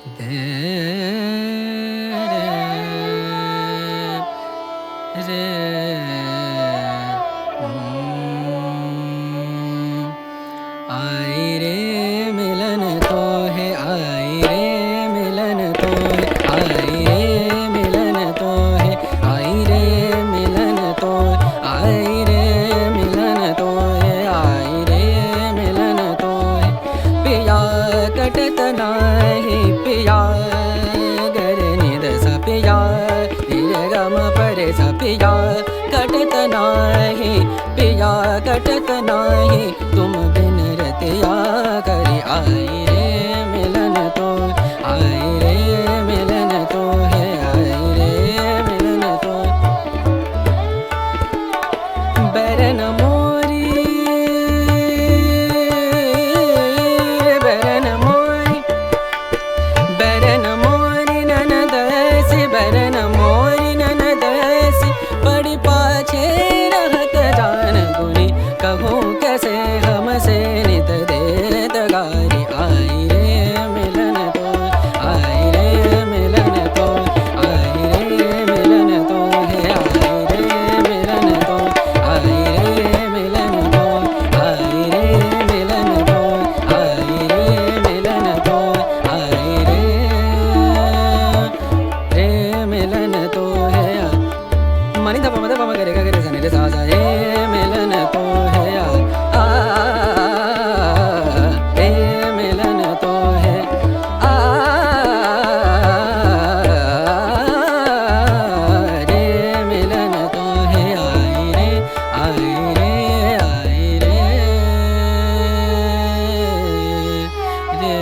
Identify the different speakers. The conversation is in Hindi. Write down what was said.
Speaker 1: दे रे आई रे मिलन तो है, आई रे मिलन तो है, आई रे मिलन तो है, आई रे मिलन तो है, आई रे मिलन तो है, आई रे मिलन तो है। पिया कटत नाही पिया गर निद स पिया रे गम परे स पिया कटत नाही पिया कटत नाही तुम बिन रतिया करी आई रे मिलन तो, आई रे मिलन तो है, आई रे मिलन तो। बैरन मोरी बैरन मोरी बैरन मोरी ननदसी बैरन मोरी ननदसी बड़ी पाछे रहत जान गुनी कहूँ कैसे हमसे नित देत गारी आई रे मिलन तो, आई रे मिलन तो, आई रे मिलन तो है, आई रे मिलन तो, आई रे मिलन तो, आई रे मिलन तो, आई रे मिलन तो, आई रे मिलन तो है। मनी दा पम करे गा करे सने रे सा सा रे मिलन तो है, आ रे मिलन तो है, आ रे मिलन तो है, आई रे आई रे आई रे रे